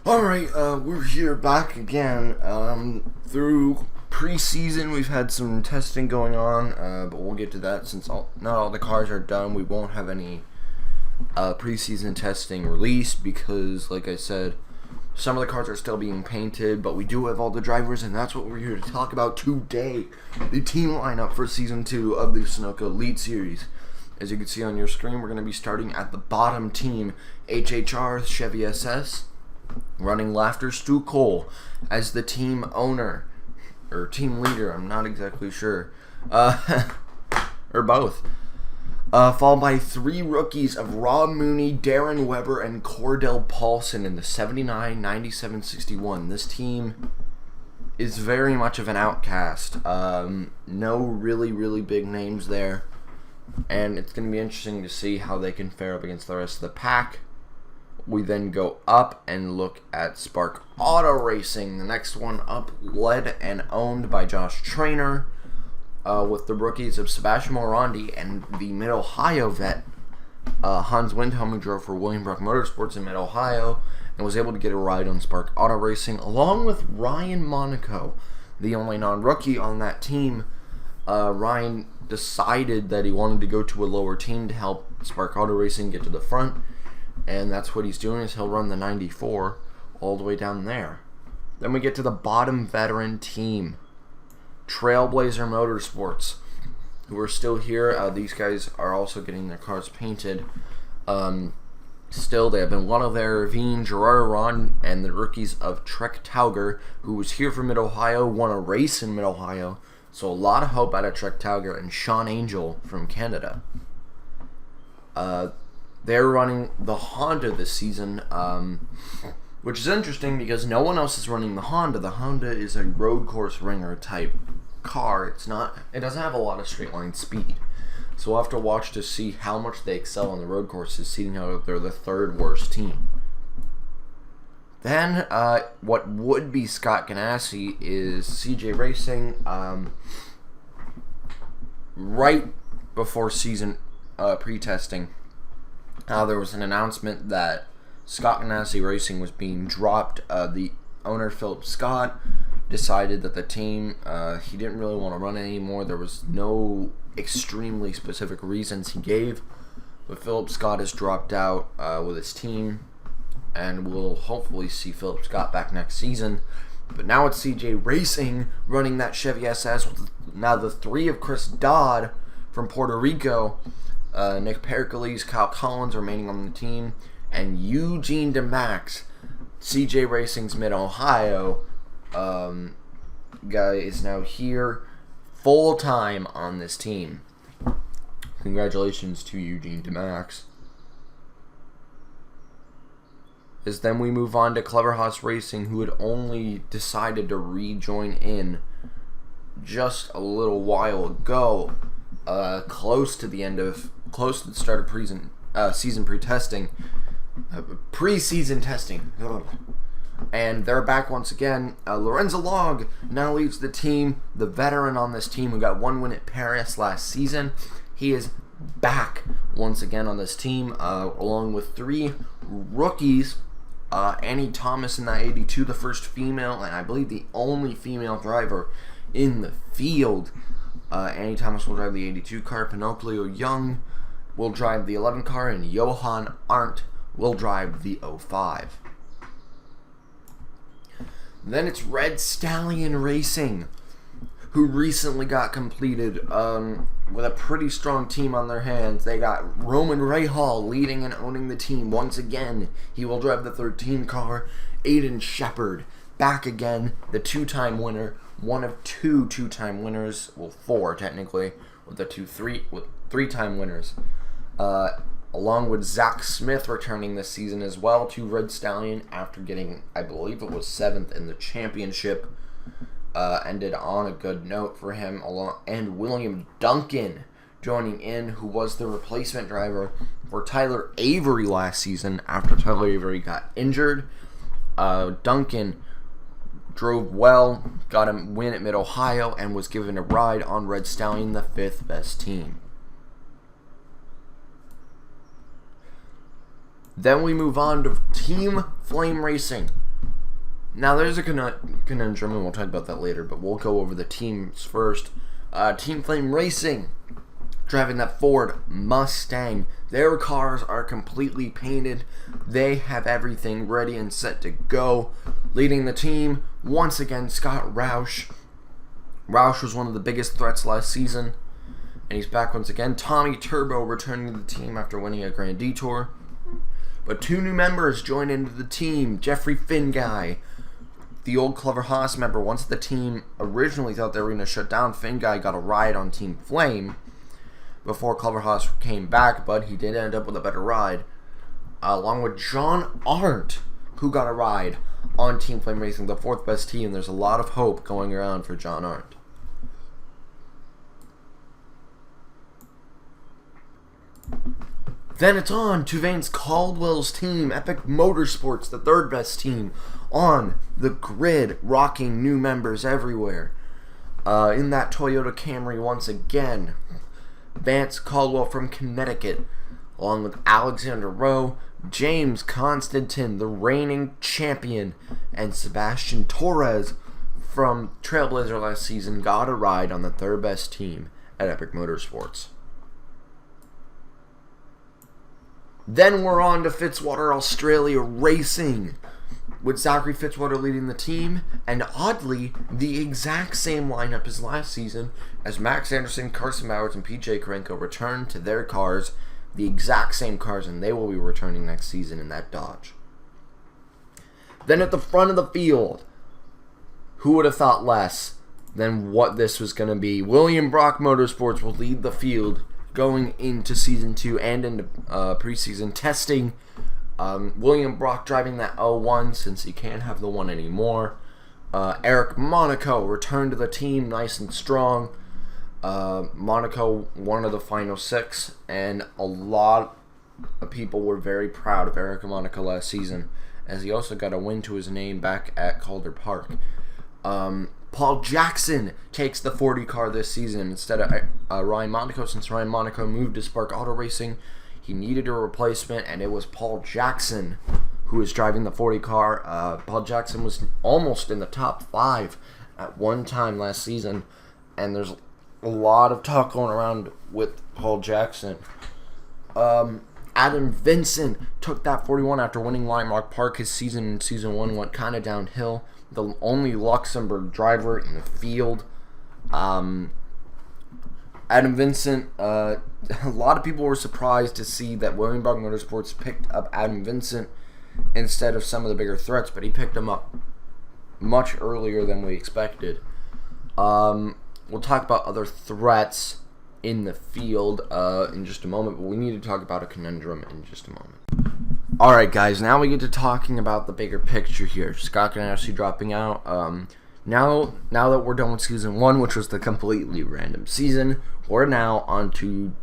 Alright, we're here back again. Through preseason, we've had some testing going on, but we'll get to that since not all the cars are done. We won't have any preseason testing released because, like I said, some of the cars are still being painted, but we do have all the drivers, and that's what we're here to talk about today. The team lineup for Season 2 of the Sunoco Elite Series. As you can see on your screen, we're going to be starting at the bottom team, HHR Chevy SS. Running Laughter, Stu Cole as the team owner, or team leader, I'm not exactly sure, or both. Followed by three rookies of Rob Mooney, Darren Weber, and Cordell Paulson in the 79, 97, 61. This team is very much of an outcast. No really big names there, and it's going to be interesting to see how they can fare up against the rest of the pack. We then go up and look at Spark Auto Racing. The next one up, led and owned by Josh Trainer, with the rookies of Sebastian Morandi and the Mid-Ohio vet, Hans Windhelm, who drove for William Brock Motorsports in Mid-Ohio and was able to get a ride on Spark Auto Racing, along with Ryan Monaco, the only non-rookie on that team. Ryan decided that he wanted to go to a lower team to help Spark Auto Racing get to the front. And that's what he's doing, is he'll run the 94 all the way down there. Then we get to the bottom veteran team, Trailblazer Motorsports, who are still here. These guys are also getting their cars painted. Still, they have been Lana Ravine, Gerard Ron, and the rookies of Trek Tauger, who was here from Mid-Ohio, won a race in Mid-Ohio. So a lot of hope out of Trek Tauger, and Sean Angel from Canada. They're running the Honda this season, which is interesting because no one else is running the Honda. The Honda is a road course ringer type car. It doesn't have a lot of straight line speed. So we'll have to watch to see how much they excel on the road courses, seeing how they're the third worst team. Then, what would be Scott Ganassi is CJ Racing. Right before season pre-testing, there was an announcement that Scott Ganassi Racing was being dropped. The owner, Philip Scott, decided that the team, he didn't really want to run it anymore. There was no extremely specific reasons he gave, but Philip Scott has dropped out with his team, and we'll hopefully see Philip Scott back next season. But now it's CJ Racing running that Chevy SS with now the three of Chris Dodd from Puerto Rico, Nick Pericles, Kyle Collins remaining on the team, and Eugene DeMax, CJ Racing's Mid-Ohio guy, is now here full-time on this team. Congratulations to Eugene DeMax. As then we move on to Clever House Racing, who had only decided to rejoin in just a little while ago, close to the start of season pre-testing, pre-season testing, and they're back once again. Lorenzo Log now leads the team, the veteran on this team who got one win at Paris last season. He is back once again on this team, along with three rookies. Annie Thomas in that 82, the first female, and I believe the only female driver in the field. Annie Thomas will drive the 82 car, Pinocchio Young will drive the 11 car, and Johan Arndt will drive the 05. Then it's Red Stallion Racing, who recently got completed with a pretty strong team on their hands. They got Roman Rahal leading and owning the team once again. He will drive the 13 car. Aiden Shepard back again, the two-time winner, one of two-time winners, well, four technically, with three-time winners. Along with Zach Smith returning this season as well to Red Stallion after getting, I believe it was 7th in the championship. Ended on a good note for him, and William Duncan joining in, who was the replacement driver for Tyler Avery last season after Tyler Avery got injured. Duncan drove well, got a win at Mid-Ohio, and was given a ride on Red Stallion, the 5th best team. Then we move on to Team Flame Racing, Now, there's a conundrum, and we'll talk about that later, but we'll go over the teams first. Team Flame Racing, driving that Ford Mustang. Their cars are completely painted. They have everything ready and set to go. Leading the team, once again, Scott Roush. Roush was one of the biggest threats last season, and he's back once again. Tommy Turbo returning to the team after winning a Grand Detour. But 2 new members joined into the team. Jeffrey Finguy, the old Clever Haas member. Once the team originally thought they were going to shut down, Finguy got a ride on Team Flame before Clever Haas came back, but he did end up with a better ride. Along with John Arndt, who got a ride on Team Flame Racing, the 4th best team. There's a lot of hope going around for John Arndt. Then it's on to Vance Caldwell's team, Epic Motorsports, the 3rd best team on the grid, rocking new members everywhere. In that Toyota Camry once again, Vance Caldwell from Connecticut, along with Alexander Rowe, James Constantin, the reigning champion, and Sebastian Torres from Trailblazer last season, got a ride on the 3rd best team at Epic Motorsports. Then we're on to Fitzwater Australia Racing, with Zachary Fitzwater leading the team, and oddly, the exact same lineup as last season, as Max Anderson, Carson Bowers, and PJ Karenko return to their cars, the exact same cars, and they will be returning next season in that Dodge. Then at the front of the field, who would have thought less than what this was going to be? William Brock Motorsports will lead the field going into Season 2 and into preseason testing. William Brock driving that 01 since he can't have the 1 anymore. Eric Monaco returned to the team nice and strong. Monaco, one of the final 6, and a lot of people were very proud of Eric Monaco last season, as he also got a win to his name back at Calder Park. Paul Jackson takes the 40 car this season instead of Ryan Monaco. Since Ryan Monaco moved to Spark Auto Racing, he needed a replacement, and it was Paul Jackson who was driving the 40 car. Paul Jackson was almost in the top 5 at one time last season, and there's a lot of talk going around with Paul Jackson. Adam Vincent took that 41 after winning Lime Rock Park. His season in Season 1 went kind of downhill. The only Luxembourg driver in the field. Adam Vincent, a lot of people were surprised to see that William Brock Motorsports picked up Adam Vincent instead of some of the bigger threats, but he picked him up much earlier than we expected. We'll talk about other threats in the field in just a moment, but we need to talk about a conundrum in just a moment. Alright guys, now we get to talking about the bigger picture here. Scott Ganassi dropping out. Now that we're done with Season 1, which was the completely random season, we're now on to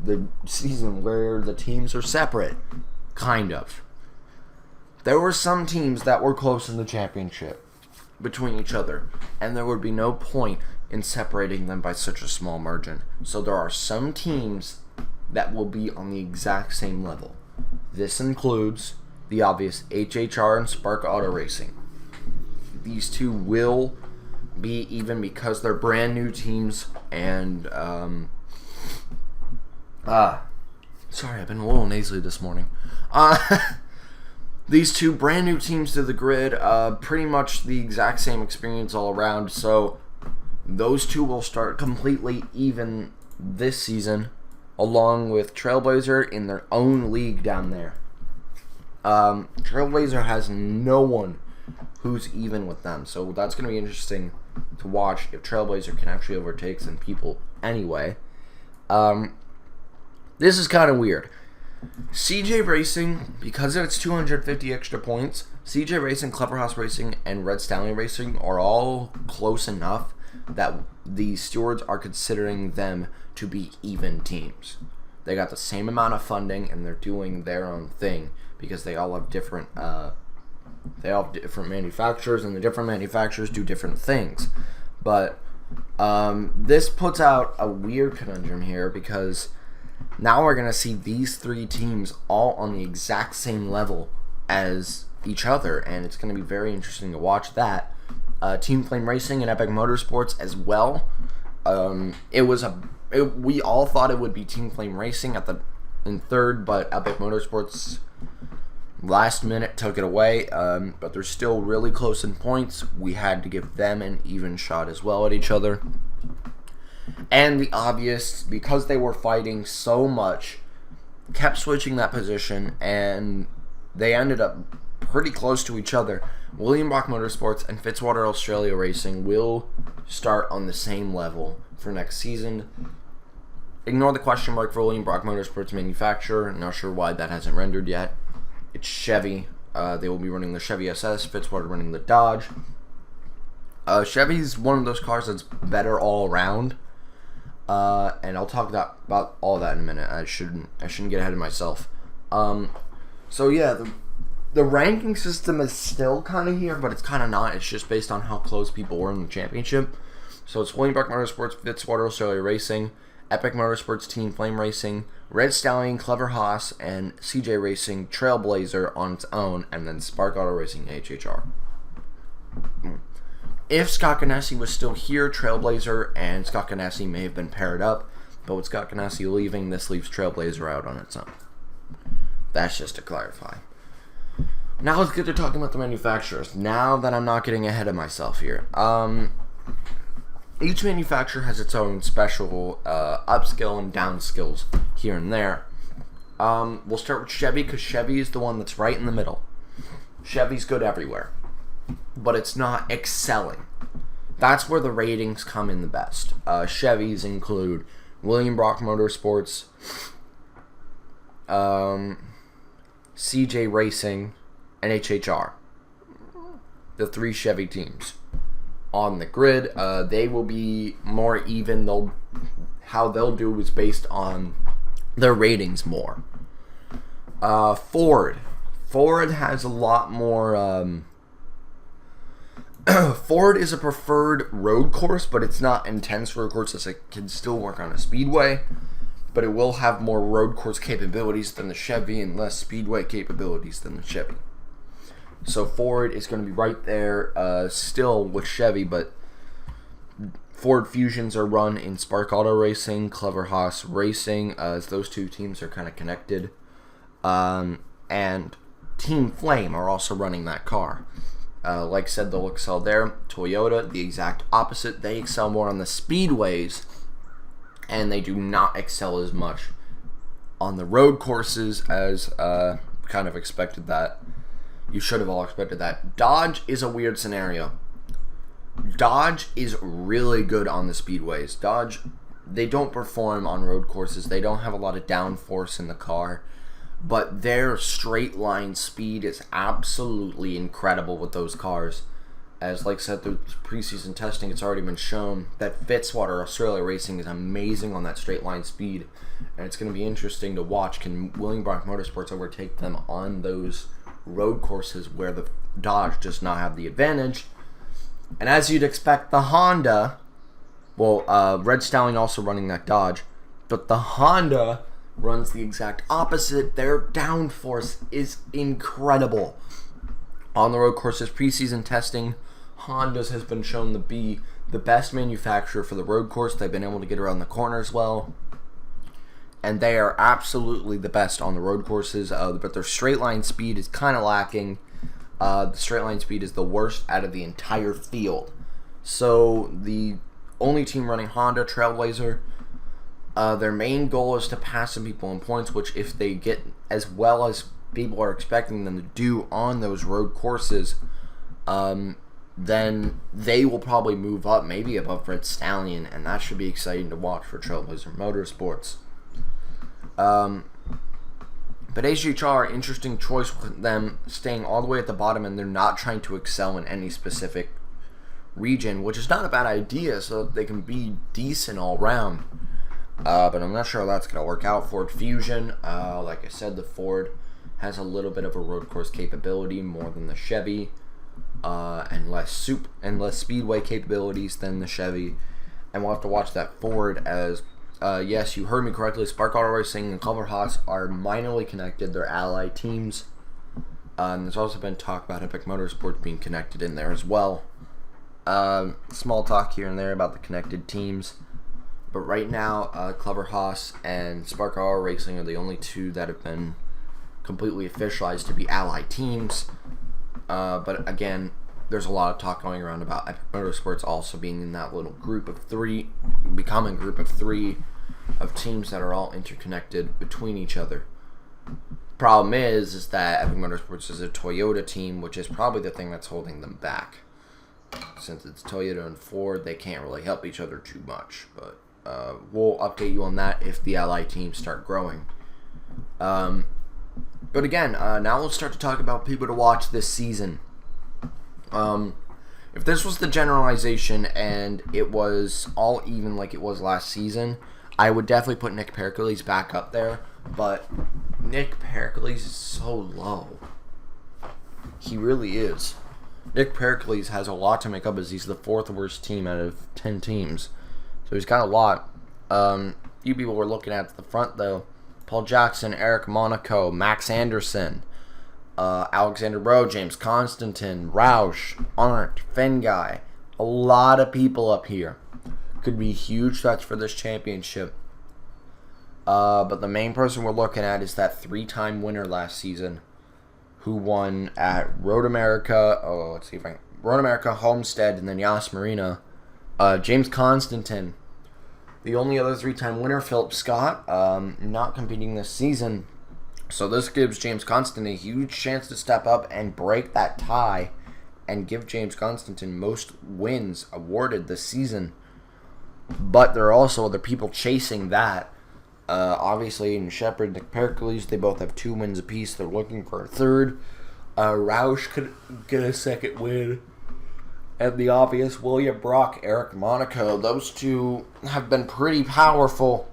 the season where the teams are separate. Kind of. There were some teams that were close in the championship between each other, and there would be no point in separating them by such a small margin. So there are some teams that will be on the exact same level. This includes the obvious HHR and Spark Auto Racing. These two will be even because they're brand new teams, and sorry, I've been a little nasally this morning. These two brand new teams to the grid, pretty much the exact same experience all around, so those two will start completely even this season, along with Trailblazer in their own league down there. Trailblazer has no one who's even with them, so that's going to be interesting to watch if Trailblazer can actually overtake some people anyway. This is kind of weird. CJ Racing, because of its 250 extra points, CJ Racing, Clever House Racing, and Red Stallion Racing are all close enough that the stewards are considering them to be even teams. They got the same amount of funding, and they're doing their own thing because they all have different manufacturers, and the different manufacturers do different things. But this puts out a weird conundrum here, because now we're going to see these three teams all on the exact same level as each other, and it's going to be very interesting to watch that. Team Flame Racing and Epic Motorsports as well. We all thought it would be Team Flame Racing in third, but Epic Motorsports last minute took it away. But they're still really close in points. We had to give them an even shot as well at each other. And the obvious, because they were fighting so much, kept switching that position, and they ended up pretty close to each other. William Brock Motorsports and Fitzwater Australia Racing will start on the same level for next season. Ignore the question mark for William Brock Motorsports manufacturer. Not sure why that hasn't rendered yet. It's Chevy. They will be running the Chevy SS. Fitzwater running the Dodge. Chevy's one of those cars that's better all around. And I'll talk about all that in a minute. I shouldn't get ahead of myself. So yeah, the ranking system is still kind of here, but it's kind of not. It's just based on how close people were in the championship. So it's William Brock Motorsports, Fitzwater Australia Racing, Epic Motorsports, Team Flame Racing, Red Stallion, Clever Haas, and CJ Racing, Trailblazer on its own, and then Spark Auto Racing, HHR. If Scott Ganassi was still here, Trailblazer and Scott Ganassi may have been paired up, but with Scott Ganassi leaving, this leaves Trailblazer out on its own. That's just to clarify. Now let's get to talking about the manufacturers, now that I'm not getting ahead of myself here. Each manufacturer has its own special upskill and downskills here and there. We'll start with Chevy, because Chevy is the one that's right in the middle. Chevy's good everywhere, but it's not excelling. That's where the ratings come in the best. Chevys include William Brock Motorsports, CJ Racing, and HHR. The three Chevy teams on the grid. They will be more even. How they'll do is based on their ratings more. Ford has a lot more. Ford is a preferred road course, but it's not intense road course, as it can still work on a speedway. But it will have more road course capabilities than the Chevy and less speedway capabilities than the Chevy. So Ford is going to be right there still with Chevy, but Ford Fusions are run in Spark Auto Racing, Clever Haas Racing, as those two teams are kind of connected. And Team Flame are also running that car. Like I said, they'll excel there. Toyota, the exact opposite. They excel more on the speedways, and they do not excel as much on the road courses as kind of expected that. You should have all expected that. Dodge is a weird scenario. Dodge is really good on the speedways. Dodge, they don't perform on road courses. They don't have a lot of downforce in the car. But their straight line speed is absolutely incredible with those cars. As like I said, through preseason testing, it's already been shown that Fitzwater Australia Racing is amazing on that straight line speed. And it's going to be interesting to watch. Can William Brock Motorsports overtake them on those road courses where the Dodge does not have the advantage? And as you'd expect, the Honda, Red Stallion also running that Dodge, but the Honda runs the exact opposite. Their downforce is incredible. On the road courses, preseason testing, Honda's has been shown to be the best manufacturer for the road course. They've been able to get around the corners well, and they are absolutely the best on the road courses, but their straight line speed is kind of lacking. The straight line speed is the worst out of the entire field. So the only team running Honda, Trailblazer, their main goal is to pass some people in points, which if they get as well as people are expecting them to do on those road courses, then they will probably move up, maybe above Red Stallion, and that should be exciting to watch for Trailblazer Motorsports. But HHR, interesting choice with them staying all the way at the bottom, and they're not trying to excel in any specific region, which is not a bad idea, so that they can be decent all round. But I'm not sure how that's going to work out. Ford Fusion, like I said, the Ford has a little bit of a road course capability more than the Chevy, and less speedway capabilities than the Chevy. And we'll have to watch that Ford as, yes, you heard me correctly, Spark Auto Racing and Clever Haas are minorly connected. They're allied teams. And there's also been talk about Epic Motorsports being connected in there as well. Small talk here and there about the connected teams. But right now, Clever Haas and Spark Auto Racing are the only two that have been completely officialized to be allied teams. But again, there's a lot of talk going around about Epic Motorsports also being in that little group of three, becoming a group of three of teams that are all interconnected between each other. Problem is that Epic Motorsports is a Toyota team, which is probably the thing that's holding them back. Since it's Toyota and Ford, they can't really help each other too much. But we'll update you on that if the allied teams start growing. But again, now we'll start to talk about people to watch this season. If this was the generalization and it was all even like it was last season, I would definitely put Nick Pericles back up there. But Nick Pericles is so low. He really is. Nick Pericles has a lot to make up as he's the fourth worst team out of 10 teams. So he's got a lot. Few people were looking at the front though. Paul Jackson, Eric Monaco, Max Anderson, Alexander Rowe, James Constantin, Roush, Arndt, Fenguy. A lot of people up here. Could be huge threats for this championship. But the main person we're looking at is that 3-time winner last season, who won at Road America. Road America, Homestead, and then Yas Marina. James Constantin. The only other 3-time winner, Philip Scott, not competing this season. So this gives James Constantin a huge chance to step up and break that tie and give James Constantin most wins awarded this season. But there are also other people chasing that. Obviously, in Shepard, Nick Pericles, they both have 2 wins apiece. They're looking for a third. Roush could get a second win. And the obvious, William Brock, Eric Monaco. Those two have been pretty powerful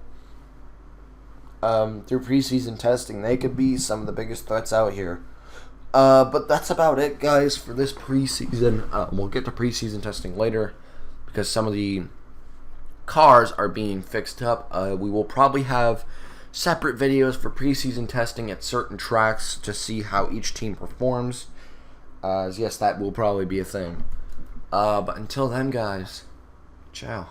through preseason testing. They could be some of the biggest threats out here. But that's about it, guys, for this preseason. We'll get to preseason testing later because some of the cars are being fixed up. We will probably have separate videos for preseason testing at certain tracks to see how each team performs. Yes, that will probably be a thing. But until then, guys, ciao.